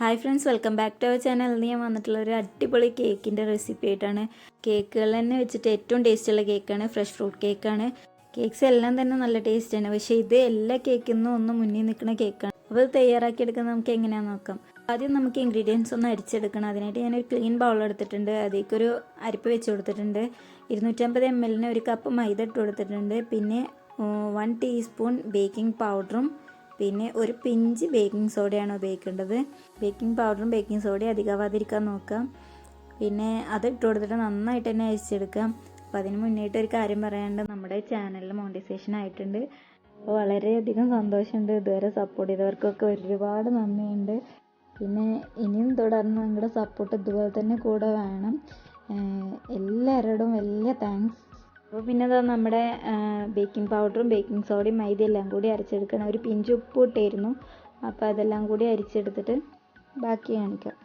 Hi friends, welcome back to our channel. ഞാൻ വന്നിട്ടുള്ള ഒരു അടിപൊളി കേക്കിൻ്റെ റെസിപ്പി ആയിട്ടാണ്. കേക്കുകൾ തന്നെ വെച്ചിട്ട് ഏറ്റവും ടേസ്റ്റുള്ള കേക്കാണ്, ഫ്രഷ് ഫ്രൂട്ട് കേക്കാണ്. കേക്ക്സ് എല്ലാം തന്നെ നല്ല ടേസ്റ്റാണ്, പക്ഷേ ഇത് എല്ലാ കേക്കിൽ നിന്നും ഒന്ന് മുന്നിൽ നിൽക്കുന്ന കേക്കാണ്. അപ്പോൾ ഇത് തയ്യാറാക്കിയെടുക്കുന്നത് നമുക്ക് എങ്ങനെയാണെന്ന് നോക്കാം. ആദ്യം നമുക്ക് ഇൻഗ്രീഡിയൻസ് ഒന്ന് അരിച്ചെടുക്കണം. അതിനായിട്ട് ഞാനൊരു ക്ലീൻ ബൗൾ എടുത്തിട്ടുണ്ട്. അതിലേക്കൊരു അരിപ്പ് വെച്ച് കൊടുത്തിട്ടുണ്ട്. 250 ml ഒരു കപ്പ് മൈദ ഇട്ട് കൊടുത്തിട്ടുണ്ട്. പിന്നെ 1 ടീസ്പൂൺ ബേക്കിംഗ് പൗഡറും പിന്നെ ഒരു പിഞ്ച് ബേക്കിംഗ് സോഡയാണ് ഉപയോഗിക്കേണ്ടത്. ബേക്കിംഗ് പൗഡറും ബേക്കിംഗ് സോഡയും അധികമാവാതിരിക്കാൻ നോക്കാം. പിന്നെ അത് ഇട്ട് കൊടുത്തിട്ട് നന്നായിട്ട് തന്നെ അരിച്ചെടുക്കാം. അപ്പോൾ അതിന് മുന്നേയിട്ട് ഒരു കാര്യം പറയാനുണ്ട്, നമ്മുടെ ചാനലിൽ മോണിറ്റൈസേഷൻ ആയിട്ടുണ്ട്. അപ്പോൾ വളരെയധികം സന്തോഷമുണ്ട്. ഇതുവരെ സപ്പോർട്ട് ചെയ്തവർക്കൊക്കെ ഒരുപാട് നന്ദിയുണ്ട്. പിന്നെ ഇനിയും തുടർന്ന് നിങ്ങളുടെ സപ്പോർട്ട് ഇതുപോലെ തന്നെ കൂടെ വേണം. എല്ലാവരോടും വലിയ താങ്ക്സ്. അപ്പോൾ പിന്നെ അതാ നമ്മുടെ ബേക്കിംഗ് പൗഡറും ബേക്കിംഗ് സോഡയും മൈദ എല്ലാം കൂടി അരച്ചെടുക്കണം. ഒരു പിഞ്ച് ഉപ്പ് ഇട്ടായിരുന്നു. അപ്പോൾ അതെല്ലാം കൂടി അരിച്ചെടുത്തിട്ട് ബാക്കി കാണിക്കാം.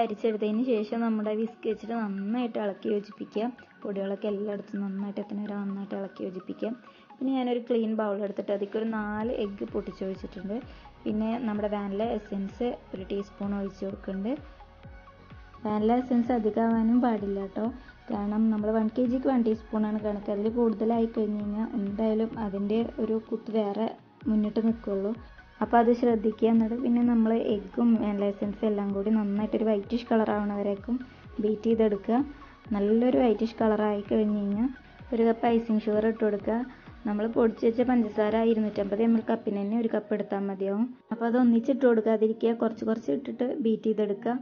അരിച്ചെടുത്തതിന് ശേഷം നമ്മുടെ വിസ്ക് വെച്ചിട്ട് നന്നായിട്ട് ഇളക്കി യോജിപ്പിക്കുക. പൊടികളൊക്കെ എല്ലായിടത്തും നന്നായിട്ട് എത്തുന്നവരെ നന്നായിട്ട് ഇളക്കി യോജിപ്പിക്കാം. പിന്നെ ഞാനൊരു ക്ലീൻ ബൗൾ എടുത്തിട്ട് അതിലേക്ക് ഒരു 4 എഗ്ഗ് പൊട്ടിച്ചൊഴിച്ചിട്ടുണ്ട്. പിന്നെ നമ്മുടെ വാനില എസെൻസ് ഒരു ടീസ്പൂൺ ഒഴിച്ച് കൊടുക്കുന്നുണ്ട്. വാനില എസെൻസ് അധികമാവാനും പാടില്ല കേട്ടോ, കാരണം നമ്മൾ 1 kgക്ക് 1 ടീസ്പൂണാണ് കണക്ക്. അതിൽ കൂടുതലായി കഴിഞ്ഞ് കഴിഞ്ഞാൽ എന്തായാലും അതിൻ്റെ ഒരു കുത്ത് വേറെ മുന്നിട്ട് നിൽക്കുള്ളൂ. അപ്പോൾ അത് ശ്രദ്ധിക്കുക. എന്നിട്ട് പിന്നെ നമ്മൾ എഗ്ഗും വാനില എസെൻസും എല്ലാം കൂടി നന്നായിട്ടൊരു വൈറ്റിഷ് കളർ ആവണവരേക്കും ബീറ്റ് ചെയ്തെടുക്കുക. നല്ലൊരു വൈറ്റിഷ് കളറായി കഴിഞ്ഞ് കഴിഞ്ഞാൽ ഒരു കപ്പ് ഐസിങ് ഷുഗർ ഇട്ട് കൊടുക്കുക. നമ്മൾ പൊടിച്ച് വെച്ച പഞ്ചസാര 250 ml കപ്പിന് തന്നെ ഒരു കപ്പ് എടുത്താൽ മതിയാവും. അപ്പോൾ അത് ഒന്നിച്ചിട്ട് കൊടുക്കാതിരിക്കുക, കുറച്ച് ഇട്ടിട്ട് ബീറ്റ് ചെയ്തെടുക്കുക.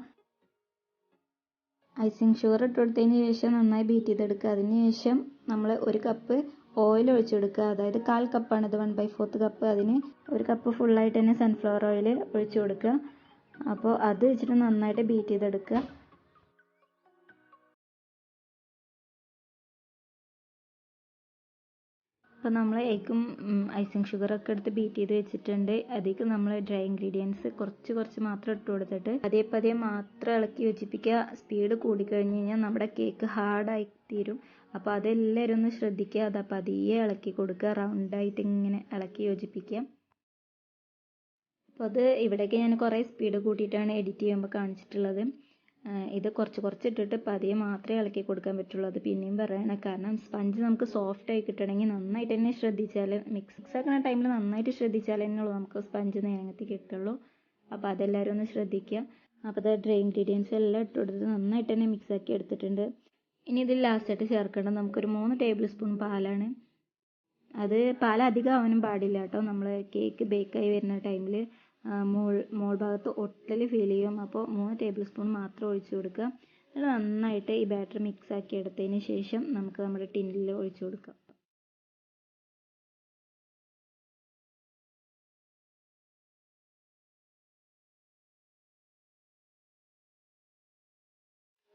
ഐസിങ് ഷുഗർ ഇട്ട് കൊടുത്തതിന് ശേഷം നന്നായി ബീറ്റ് ചെയ്തെടുക്കുക. അതിന് ശേഷം നമ്മൾ ഒരു കപ്പ് ഓയിൽ ഒഴിച്ചെടുക്കുക. അതായത് 1/4 കപ്പാണ് ഇത്, 1/4 കപ്പ്. അതിന് ഒരു കപ്പ് ഫുള്ളായിട്ട് തന്നെ സൺഫ്ലവർ ഓയിൽ ഒഴിച്ചു കൊടുക്കുക. അപ്പോൾ അത് വെച്ചിട്ട് നന്നായിട്ട് ബീറ്റ് ചെയ്തെടുക്കുക. അപ്പോൾ നമ്മൾ എഗ്ഗും ഐസിങ് ഷുഗറൊക്കെ എടുത്ത് ബീറ്റ് ചെയ്ത് വെച്ചിട്ടുണ്ട്. അതിലേക്ക് നമ്മൾ ഡ്രൈ ഇൻഗ്രീഡിയൻസ് കുറച്ച് മാത്രം ഇട്ട് കൊടുത്തിട്ട് പതിയെ മാത്രം ഇളക്കി യോജിപ്പിക്കുക. സ്പീഡ് കൂടിക്കഴിഞ്ഞ് കഴിഞ്ഞാൽ നമ്മുടെ കേക്ക് ഹാർഡായി തീരും. അപ്പോൾ അതെല്ലാവരും ഒന്ന് ശ്രദ്ധിക്കുക. അത് പതിയെ ഇളക്കി കൊടുക്കുക, റൗണ്ടായിട്ട് ഇങ്ങനെ ഇളക്കി യോജിപ്പിക്കുക. അപ്പോൾ അത് ഇവിടേക്ക് ഞാൻ കുറേ സ്പീഡ് കൂട്ടിയിട്ടാണ് എഡിറ്റ് ചെയ്യുമ്പോൾ കാണിച്ചിട്ടുള്ളത്. ഇത് കുറച്ച് ഇട്ടിട്ട് പതിയെ മാത്രമേ ഇളക്കി കൊടുക്കാൻ പറ്റുള്ളൂ. അത് പിന്നെയും പറയണം, കാരണം സ്പഞ്ച് നമുക്ക് സോഫ്റ്റായി കിട്ടണമെങ്കിൽ നന്നായിട്ട് തന്നെ ശ്രദ്ധിച്ചാൽ, മിക്സ് ആക്കുന്ന ടൈമിൽ നന്നായിട്ട് ശ്രദ്ധിച്ചാൽ തന്നെ ഉള്ളൂ നമുക്ക് സ്പഞ്ച് നേരത്തെ കിട്ടുള്ളൂ. അപ്പോൾ അതെല്ലാവരും ഒന്ന് ശ്രദ്ധിക്കുക. അപ്പോൾ അത് ഡ്രൈ ഇൻഗ്രീഡിയൻസ് എല്ലാം ഇട്ട് കൊടുത്തിട്ട് നന്നായിട്ട് തന്നെ മിക്സ് ആക്കി എടുത്തിട്ടുണ്ട്. ഇനി ഇതിൽ ലാസ്റ്റായിട്ട് ചേർക്കേണ്ടത് നമുക്കൊരു 3 ടേബിൾ സ്പൂൺ പാലാണ്. അത് പാൽ അധികം ആവാനും പാടില്ല കേട്ടോ. നമ്മൾ കേക്ക് ബേക്കായി വരുന്ന ടൈമിൽ മോൾ ഭാഗത്ത് ഒട്ടൽ ഫീൽ ചെയ്യും. അപ്പോൾ 3 ടേബിൾ സ്പൂൺ മാത്രം ഒഴിച്ചു കൊടുക്കുക. അത് നന്നായിട്ട് ഈ ബാറ്റർ മിക്സ് ആക്കി എടുത്തതിന് ശേഷം നമുക്ക് നമ്മുടെ ടിന്നിൽ ഒഴിച്ചു കൊടുക്കാം.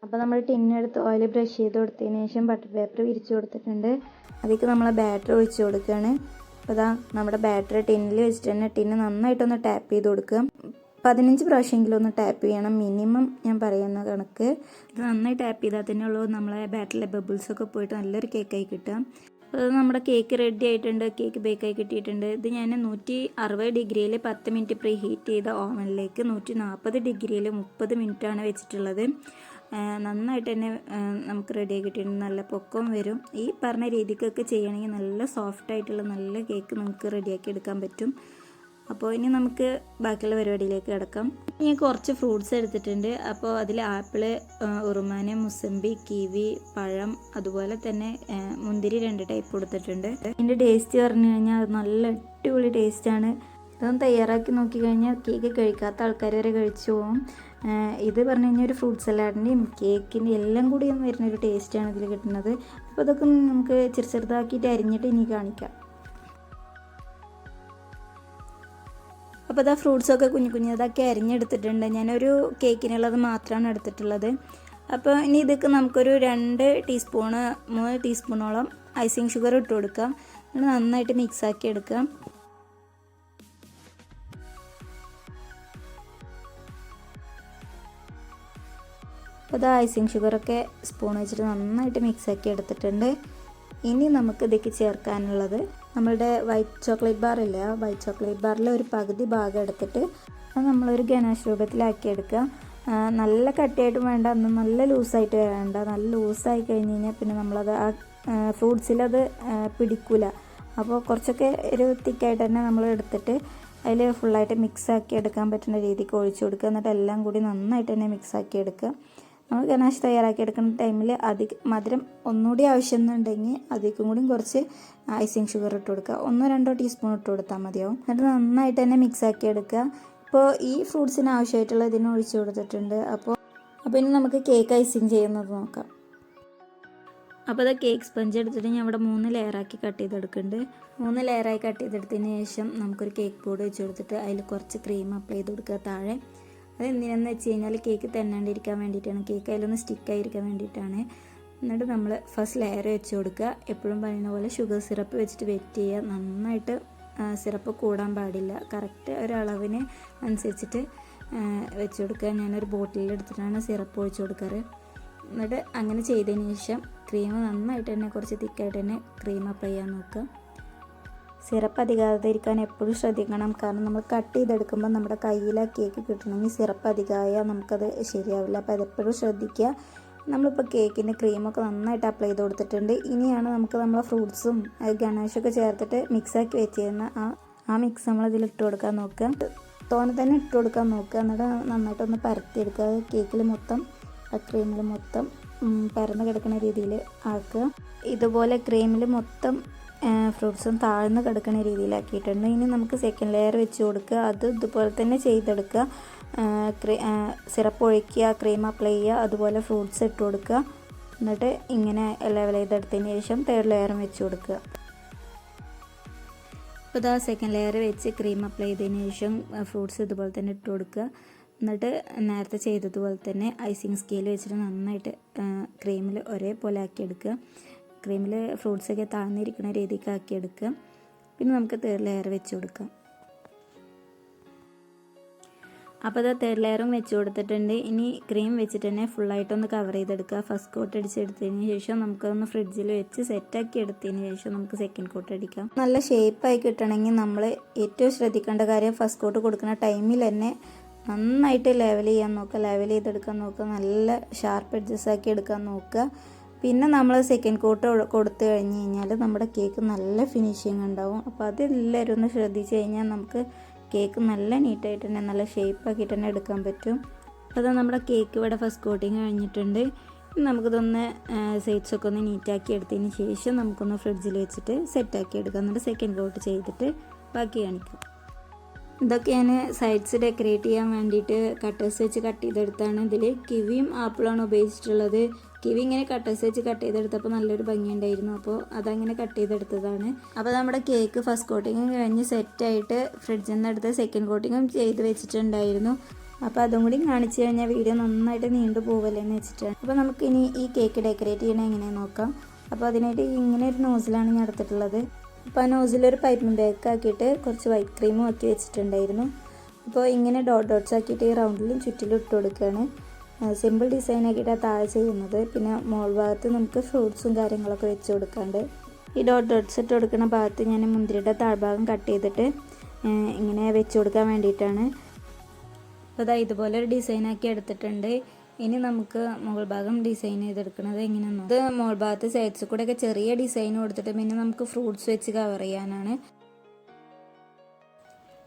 അപ്പോൾ നമ്മൾ ടിന്നെടുത്ത് ഓയിൽ ബ്രഷ് ചെയ്ത് കൊടുത്തതിന് ശേഷം ബട്ടർ പേപ്പർ വിരിച്ചു കൊടുത്തിട്ടുണ്ട്. അതിലേക്ക് നമ്മൾ ബാറ്റർ ഒഴിച്ചു കൊടുക്കുകയാണ്. അപ്പോൾ അതാ നമ്മുടെ ബാറ്ററി ടിന്നിൽ വെച്ചിട്ട് തന്നെ ടിന്ന് നന്നായിട്ടൊന്ന് ടാപ്പ് ചെയ്ത് കൊടുക്കുക. 15 പ്രാവശ്യമെങ്കിലും ഒന്ന് ടാപ്പ് ചെയ്യണം മിനിമം, ഞാൻ പറയുന്ന കണക്ക്. ഇത് നന്നായി ടാപ്പ് ചെയ്താൽ തന്നെ ഉള്ളൂ നമ്മളെ ബാറ്ററിലെ ബബിൾസൊക്കെ പോയിട്ട് നല്ലൊരു കേക്കായി കിട്ടുക. അപ്പോൾ നമ്മുടെ കേക്ക് റെഡി ആയിട്ടുണ്ട്, കേക്ക് ബേക്കായി കിട്ടിയിട്ടുണ്ട്. ഇത് ഞാൻ 160 ഡിഗ്രിയിൽ 10 മിനിറ്റ് പ്രീ ഹീറ്റ് ചെയ്ത ഓവനിലേക്ക് 140 ഡിഗ്രിയിൽ 30 മിനിറ്റാണ് വെച്ചിട്ടുള്ളത്. നന്നായിട്ട് തന്നെ നമുക്ക് റെഡിയായി കിട്ടിയിട്ടുണ്ട്. നല്ല പൊക്കവും വരും. ഈ പറഞ്ഞ രീതിക്കൊക്കെ ചെയ്യണമെങ്കിൽ നല്ല സോഫ്റ്റായിട്ടുള്ള നല്ല കേക്ക് നമുക്ക് റെഡിയാക്കി എടുക്കാൻ പറ്റും. അപ്പോൾ ഇനി നമുക്ക് ബാക്കിയുള്ള പരിപാടിയിലേക്ക് കിടക്കാം. ഞാൻ കുറച്ച് ഫ്രൂട്ട്സ് എടുത്തിട്ടുണ്ട്. അപ്പോൾ അതിൽ ആപ്പിള്, ഉറുമാന്, മുസമ്പി, കിവി, പഴം, അതുപോലെ തന്നെ മുന്തിരി 2 ടൈപ്പ് കൊടുത്തിട്ടുണ്ട്. ഇതിൻ്റെ ടേസ്റ്റ് പറഞ്ഞു കഴിഞ്ഞാൽ അത് നല്ല അടിപൊളി ടേസ്റ്റാണ്. ഇതൊന്ന് തയ്യാറാക്കി നോക്കിക്കഴിഞ്ഞാൽ കേക്ക് കഴിക്കാത്ത ആൾക്കാർ വരെ കഴിച്ചു പോകും. ഇത് പറഞ്ഞു കഴിഞ്ഞാൽ ഒരു ഫ്രൂട്ട് സലാഡിൻ്റെയും കേക്കിൻ്റെ എല്ലാം കൂടി വരുന്നൊരു ടേസ്റ്റാണ് ഇതിൽ കിട്ടുന്നത്. അപ്പോൾ അതൊക്കെ നമുക്ക് ചെറുതാക്കിയിട്ട് അരിഞ്ഞിട്ട് ഇനി കാണിക്കാം. അപ്പോൾ ഇതാ ഫ്രൂട്ട്സൊക്കെ കുഞ്ഞതാക്കി അരിഞ്ഞെടുത്തിട്ടുണ്ട്. ഞാനൊരു കേക്കിനുള്ളത് മാത്രമാണ് എടുത്തിട്ടുള്ളത്. അപ്പോൾ ഇനി ഇതൊക്കെ നമുക്കൊരു 2 ടീസ്പൂണ് 3 ടീസ്പൂണോളം ഐസിങ് ഷുഗർ ഇട്ട് കൊടുക്കാം. നന്നായിട്ട് മിക്സാക്കി എടുക്കാം. അപ്പോൾ ഇത് ഐസിങ് ഷുഗറൊക്കെ സ്പൂൺ വെച്ചിട്ട് നന്നായിട്ട് മിക്സാക്കി എടുത്തിട്ടുണ്ട്. ഇനി നമുക്ക് ഇതിലേക്ക് ചേർക്കാനുള്ളത് നമ്മളുടെ വൈറ്റ് ചോക്ലേറ്റ് ബാർ ഇല്ലേ, ആ വൈറ്റ് ചോക്ലേറ്റ് ബാറിലെ ഒരു പകുതി ഭാഗം എടുത്തിട്ട് അത് നമ്മളൊരു ഗനാഷ് രൂപത്തിലാക്കി എടുക്കുക. നല്ല കട്ടിയായിട്ട് വേണ്ട, അന്ന് നല്ല ലൂസായിട്ട് വേണ്ട. നല്ല ലൂസായി കഴിഞ്ഞ് കഴിഞ്ഞാൽ പിന്നെ നമ്മളത് ആ ഫ്രൂട്ട്സിലത് പിടിക്കില്ല. അപ്പോൾ കുറച്ചൊക്കെ ഒരു തിക്കായിട്ട് തന്നെ നമ്മൾ എടുത്തിട്ട് അതിൽ ഫുള്ളായിട്ട് മിക്സാക്കി എടുക്കാൻ പറ്റുന്ന രീതിക്ക് ഒഴിച്ചു കൊടുക്കുക. എന്നിട്ട് എല്ലാം കൂടി നന്നായിട്ട് തന്നെ മിക്സാക്കി എടുക്കുക. നമ്മൾ ഗനാഷ് തയ്യാറാക്കി എടുക്കുന്ന ടൈമിൽ മധുരം ഒന്നുകൂടി ആവശ്യമെന്നുണ്ടെങ്കിൽ അതിലേക്കും കൂടി കുറച്ച് ഐസിങ് ഷുഗർ ഇട്ട് കൊടുക്കുക. 1-2 ടീസ്പൂൺ ഇട്ട് കൊടുത്താൽ മതിയാവും. എന്നിട്ട് നന്നായിട്ട് തന്നെ മിക്സാക്കി എടുക്കുക. ഇപ്പോൾ ഈ ഫ്രൂട്ട്സിന് ആവശ്യമായിട്ടുള്ള ഇതിന് ഒഴിച്ചു കൊടുത്തിട്ടുണ്ട്. അപ്പോൾ ഇനി നമുക്ക് കേക്ക് ഐസിങ് ചെയ്യുന്നത് നോക്കാം. അപ്പോൾ അത് കേക്ക് സ്പഞ്ച് എടുത്തിട്ട് ഞാൻ ഇവിടെ 3 ലെയറാക്കി കട്ട് ചെയ്തെടുക്കുന്നുണ്ട്. 3 ലെയറായി കട്ട് ചെയ്തെടുത്തതിന് ശേഷം നമുക്കൊരു കേക്ക് ബോർഡ് വെച്ച് കൊടുത്തിട്ട് അതിൽ കുറച്ച് ക്രീം അപ്ലൈ ചെയ്ത് കൊടുക്കുക താഴെ. അത് എന്തിനാന്ന് വെച്ച് കഴിഞ്ഞാൽ കേക്ക് തെന്നാണ്ടിരിക്കാൻ വേണ്ടിയിട്ടാണ്, കേക്ക് അതിലൊന്ന് സ്റ്റിക്കായിരിക്കാൻ വേണ്ടിയിട്ടാണ്. എന്നിട്ട് നമ്മൾ ഫസ്റ്റ് ലെയർ വെച്ച് കൊടുക്കുക. എപ്പോഴും പറയുന്ന പോലെ ഷുഗർ സിറപ്പ് വെച്ചിട്ട് വെയിറ്റ് ചെയ്യുക. നന്നായിട്ട് സിറപ്പ് കൂടാൻ പാടില്ല, കറക്റ്റ് ഒരളവിന് അനുസരിച്ചിട്ട് വെച്ച് കൊടുക്കുക. ഞാനൊരു ബോട്ടിലിൽ എടുത്തിട്ടാണ് സിറപ്പ് ഒഴിച്ച് കൊടുക്കാറ്. എന്നിട്ട് അങ്ങനെ ചെയ്തതിന് ശേഷം ക്രീം നന്നായിട്ട് തന്നെ കുറച്ച് തിക്കായിട്ട് തന്നെ ക്രീം അപ്ലൈ ചെയ്യാൻ നോക്കുക. സിറപ്പ് അധികാതിരിക്കാൻ എപ്പോഴും ശ്രദ്ധിക്കണം. കാരണം നമ്മൾ കട്ട് ചെയ്തെടുക്കുമ്പോൾ നമ്മുടെ കയ്യിൽ ആ കേക്ക് കിട്ടണമെങ്കിൽ സിറപ്പ് അധികമായാൽ നമുക്കത് ശരിയാവില്ല. അപ്പോൾ അതെപ്പോഴും ശ്രദ്ധിക്കുക. നമ്മളിപ്പോൾ കേക്കിൻ്റെ ക്രീമൊക്കെ നന്നായിട്ട് അപ്ലൈ ചെയ്ത് കൊടുത്തിട്ടുണ്ട്. ഇനിയാണ് നമുക്ക് നമ്മളെ ഫ്രൂട്ട്സും ഗണേഷൊക്കെ ചേർത്തിട്ട് മിക്സാക്കി വെച്ചിരുന്ന ആ മിക്സ് നമ്മളതിൽ ഇട്ട് കൊടുക്കാൻ നോക്കുക. തോനെ തന്നെ ഇട്ട് കൊടുക്കാൻ നോക്കുക. എന്നിട്ട് നന്നായിട്ടൊന്ന് പരത്തിയെടുക്കുക. കേക്കിൽ മൊത്തം ആ ക്രീമിൽ മൊത്തം പരന്ന് കിടക്കുന്ന രീതിയിൽ ആക്കുക. ഇതുപോലെ ക്രീമിൽ മൊത്തം ഫ്രൂട്ട്സും താഴ്ന്ന് കിടക്കുന്ന രീതിയിലാക്കിയിട്ടുണ്ട്. ഇനി നമുക്ക് സെക്കൻഡ് ലെയർ വെച്ച് കൊടുക്കുക. അത് ഇതുപോലെ തന്നെ ചെയ്തെടുക്കുക. സിറപ്പ് ഒഴിക്കുക, ക്രീം അപ്ലൈ ചെയ്യുക, അതുപോലെ ഫ്രൂട്ട്സ് ഇട്ട് കൊടുക്കുക. എന്നിട്ട് ഇങ്ങനെ ലെവൽ ചെയ്തെടുത്തതിന് ശേഷം തേർഡ് ലെയറും വെച്ച് കൊടുക്കുക. അപ്പോൾ ഇതാ സെക്കൻഡ് ലെയർ വെച്ച് ക്രീം അപ്ലൈ ചെയ്തതിന് ശേഷം ഫ്രൂട്ട്സ് ഇതുപോലെ തന്നെ ഇട്ട് കൊടുക്കുക. എന്നിട്ട് നേരത്തെ ചെയ്തതുപോലെ തന്നെ ഐസിങ് സ്കെയിൽ വെച്ചിട്ട് നന്നായിട്ട് ക്രീമിൽ ഒരേപോലെ ആക്കിയെടുക്കുക. ക്രീമിൽ ഫ്രൂട്ട്സൊക്കെ താഴ്ന്നിരിക്കുന്ന രീതിക്ക് ആക്കിയെടുക്കുക. പിന്നെ നമുക്ക് തേർഡ് ലെയർ വെച്ച് കൊടുക്കാം. അപ്പോൾ അത് തേർഡ് ലെയറും വെച്ച് കൊടുത്തിട്ടുണ്ട്. ഇനി ക്രീം വെച്ചിട്ട് തന്നെ ഫുള്ളായിട്ടൊന്ന് കവർ ചെയ്തെടുക്കുക. ഫസ്റ്റ് കോട്ട് അടിച്ചെടുത്തതിന് ശേഷം നമുക്കൊന്ന് ഫ്രിഡ്ജിൽ വെച്ച് സെറ്റാക്കി എടുത്തതിന് ശേഷം നമുക്ക് സെക്കൻഡ് കോട്ട് അടിക്കാം. നല്ല ഷേപ്പായി കിട്ടണമെങ്കിൽ നമ്മൾ ഏറ്റവും ശ്രദ്ധിക്കേണ്ട കാര്യം ഫസ്റ്റ് കോട്ട് കൊടുക്കുന്ന ടൈമിൽ തന്നെ നന്നായിട്ട് ലെവൽ ചെയ്യാൻ നോക്കുക, ലെവൽ ചെയ്തെടുക്കാൻ നോക്കുക, നല്ല ഷാർപ്പ് എഡ്ജസ് ആക്കി എടുക്കാൻ നോക്കുക. പിന്നെ നമ്മൾ സെക്കൻഡ് കോട്ട് കൊടുത്തു കഴിഞ്ഞ് കഴിഞ്ഞാൽ നമ്മുടെ കേക്ക് നല്ല ഫിനിഷിങ് ഉണ്ടാവും. അപ്പോൾ അതെല്ലാവരും ഒന്ന് ശ്രദ്ധിച്ച് കഴിഞ്ഞാൽ നമുക്ക് കേക്ക് നല്ല നീറ്റായിട്ട് തന്നെ നല്ല ഷേപ്പാക്കിയിട്ട് തന്നെ എടുക്കാൻ പറ്റും. അപ്പോൾ നമ്മുടെ കേക്ക് ഇവിടെ ഫസ്റ്റ് കോട്ടിങ് കഴിഞ്ഞിട്ടുണ്ട്. നമുക്കിതൊന്ന് സൈഡ്സൊക്കെ ഒന്ന് നീറ്റാക്കി എടുത്തതിന് ശേഷം നമുക്കൊന്ന് ഫ്രിഡ്ജിൽ വെച്ചിട്ട് സെറ്റാക്കി എടുക്കാം. എന്നിട്ട് സെക്കൻഡ് കോട്ട് ചെയ്തിട്ട് ബാക്കി കാണിക്കാം. ഇതൊക്കെ ഞാൻ സൈഡ്സ് ഡെക്കറേറ്റ് ചെയ്യാൻ വേണ്ടിയിട്ട് കട്ടേഴ്സ് വെച്ച് കട്ട് ചെയ്തെടുത്താണ്. ഇതിൽ കിവിയും ആപ്പിളാണ് ഉപയോഗിച്ചിട്ടുള്ളത്. കിവി ഇങ്ങനെ കട്ടേഴ്സ് വെച്ച് കട്ട് ചെയ്തെടുത്തപ്പോൾ നല്ലൊരു ഭംഗിയുണ്ടായിരുന്നു. അപ്പോൾ അതങ്ങനെ കട്ട് ചെയ്തെടുത്തതാണ്. അപ്പോൾ നമ്മുടെ കേക്ക് ഫസ്റ്റ് കോട്ടിങ്ങും കഴിഞ്ഞ് സെറ്റായിട്ട് ഫ്രിഡ്ജിൽ നിന്ന് എടുത്ത് സെക്കൻഡ് കോട്ടിങ്ങും ചെയ്ത് വെച്ചിട്ടുണ്ടായിരുന്നു. അപ്പോൾ അതും കൂടി കാണിച്ചു കഴിഞ്ഞാൽ വീഡിയോ നന്നായിട്ട് നീണ്ടു പോവല്ലേന്ന് വെച്ചിട്ടാണ്. അപ്പോൾ നമുക്കിനി ഈ കേക്ക് ഡെക്കറേറ്റ് ചെയ്യണത് എങ്ങനെയാണെന്ന് നോക്കാം. അപ്പോൾ അതിനായിട്ട് ഇങ്ങനെ ഒരു നോസിലാണ് ഞാൻ എടുത്തിട്ടുള്ളത്. അപ്പോൾ ആ നോസിലൊരു പൈപ്പിംഗ് ബാഗ് ആക്കിയിട്ട് കുറച്ച് വൈറ്റ് ക്രീമും ആക്കി വെച്ചിട്ടുണ്ടായിരുന്നു. അപ്പോൾ ഇങ്ങനെ ഡോട്ട്സ് ആക്കിയിട്ട് ഈ റൗണ്ടിലും ചുറ്റിലും ഇട്ട് കൊടുക്കുകയാണ്. സിമ്പിൾ ഡിസൈൻ ആക്കിയിട്ടാണ് താഴെ ചെയ്യുന്നത്. പിന്നെ മോൾ ഭാഗത്ത് നമുക്ക് ഫ്രൂട്ട്സും കാര്യങ്ങളൊക്കെ വെച്ച് കൊടുക്കാണ്ട്. ഈ ഡോട്ട്സ് ഇട്ട് കൊടുക്കുന്ന ഭാഗത്ത് ഞാൻ മുന്തിരിയുടെ താഴ്ഭാഗം കട്ട് ചെയ്തിട്ട് ഇങ്ങനെ വെച്ച് കൊടുക്കാൻ വേണ്ടിയിട്ടാണ്. അപ്പോൾ അതാ ഇതുപോലെ ഒരു ഡിസൈനാക്കി എടുത്തിട്ടുണ്ട്. ഇനി നമുക്ക് മുകൾ ഭാഗം ഡിസൈൻ ചെയ്തെടുക്കുന്നത് എങ്ങനെയാണെന്ന്. ഇത് മുകൾ ഭാഗത്ത് സൈഡ്സ് കൂടെ ഒക്കെ ചെറിയ ഡിസൈൻ കൊടുത്തിട്ട് പിന്നെ നമുക്ക് ഫ്രൂട്ട്സ് വെച്ച് കവർ ചെയ്യാനാണ്.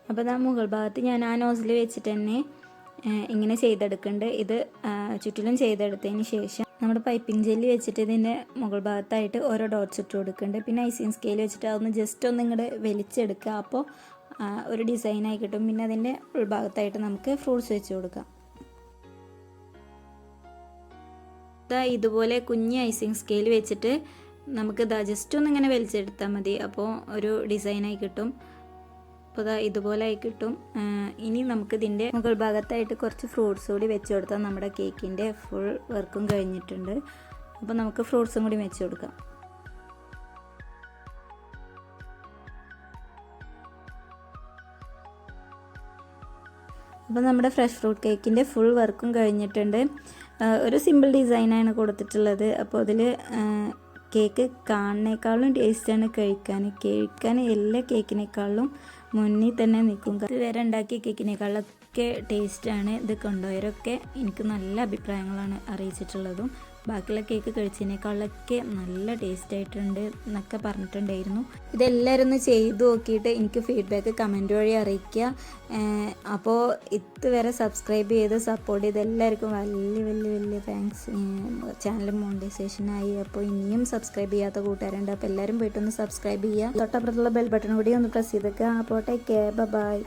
അപ്പോൾ ഇതാ മുകൾ ഭാഗത്ത് ഞാൻ ആ നോസിൽ വെച്ചിട്ട് തന്നെ ഇങ്ങനെ ചെയ്തെടുക്കുന്നുണ്ട്. ഇത് ചുറ്റിലും ചെയ്തെടുത്തതിന് ശേഷം നമ്മുടെ പൈപ്പിംഗ് ജെല്ലി വെച്ചിട്ട് ഇതിൻ്റെ മുകൾ ഭാഗത്തായിട്ട് ഓരോ ഡോട്ട്സ് ഇട്ട് കൊടുക്കുന്നുണ്ട്. പിന്നെ ഐസിങ് സ്കെയിൽ വെച്ചിട്ട് അതൊന്ന് ജസ്റ്റ് ഒന്ന് ഇങ്ങോട്ട് വലിച്ചെടുക്കുക. അപ്പോൾ ഒരു ഡിസൈനായി കിട്ടും. പിന്നെ അതിൻ്റെ ഉൾഭാഗത്തായിട്ട് നമുക്ക് ഫ്രൂട്ട്സ് വെച്ച് കൊടുക്കാം. ഇതുപോലെ കുഞ്ഞ് ഐസിങ് സ്കെയിൽ വെച്ചിട്ട് നമുക്ക് ജസ്റ്റ് ഒന്ന് ഇങ്ങനെ വലിച്ചെടുത്താൽ മതി. അപ്പോൾ ഒരു ഡിസൈനായി കിട്ടും. അപ്പോൾ ഇതുപോലെ ആയി കിട്ടും. ഇനി നമുക്ക് ഇതിൻ്റെ മുകൾ ഭാഗത്തായിട്ട് കുറച്ച് ഫ്രൂട്ട്സ് കൂടി വെച്ച് കൊടുത്താൽ നമ്മുടെ കേക്കിൻ്റെ ഫുൾ വർക്കും കഴിഞ്ഞിട്ടുണ്ട്. അപ്പോൾ നമുക്ക് ഫ്രൂട്ട്സും കൂടി വെച്ച് കൊടുക്കാം. അപ്പോൾ നമ്മുടെ ഫ്രഷ് ഫ്രൂട്ട് കേക്കിൻ്റെ ഫുൾ വർക്കും കഴിഞ്ഞിട്ടുണ്ട്. ഒരു സിമ്പിൾ ഡിസൈനാണ് കൊടുത്തിട്ടുള്ളത്. അപ്പോൾ അതിൽ കേക്ക് കാണുന്നേക്കാളും ടേസ്റ്റാണ് കഴിക്കാൻ എല്ലാ കേക്കിനേക്കാളും മുന്നിൽ തന്നെ നിൽക്കും. ഇതുവരെ ഉണ്ടാക്കിയ കേക്കിനേക്കാളൊക്കെ ടേസ്റ്റാണ്. ഇത് കൊണ്ടുപോയവരൊക്കെ എനിക്ക് നല്ല അഭിപ്രായങ്ങളാണ് അറിയിച്ചിട്ടുള്ളതും. ബാക്കിയുള്ള കേക്ക് കഴിച്ചതിനേക്കാളൊക്കെ നല്ല ടേസ്റ്റ് ആയിട്ടുണ്ട് എന്നൊക്കെ പറഞ്ഞിട്ടുണ്ടായിരുന്നു. ഇതെല്ലാവരും ഒന്ന് ചെയ്ത് നോക്കിയിട്ട് എനിക്ക് ഫീഡ്ബാക്ക് കമൻറ്റ് വഴി അറിയിക്കുക. അപ്പോൾ ഇതുവരെ സബ്സ്ക്രൈബ് ചെയ്ത് സപ്പോർട്ട് ചെയ്ത് എല്ലാവർക്കും വലിയ താങ്ക്സ്. ചാനൽ മോണിറ്റൈസേഷനായി. അപ്പോൾ ഇനിയും സബ്സ്ക്രൈബ് ചെയ്യാത്ത കൂട്ടുകാരുണ്ട്. അപ്പോൾ എല്ലാവരും പോയിട്ടൊന്ന് സബ്സ്ക്രൈബ് ചെയ്യുക. തൊട്ടപ്പുറത്തുള്ള ബെൽ ബട്ടൺ കൂടി ഒന്ന് പ്രസ് ചെയ്തേക്കുക. അപ്പോൾ ടേക്ക് കെയർ, ബൈ.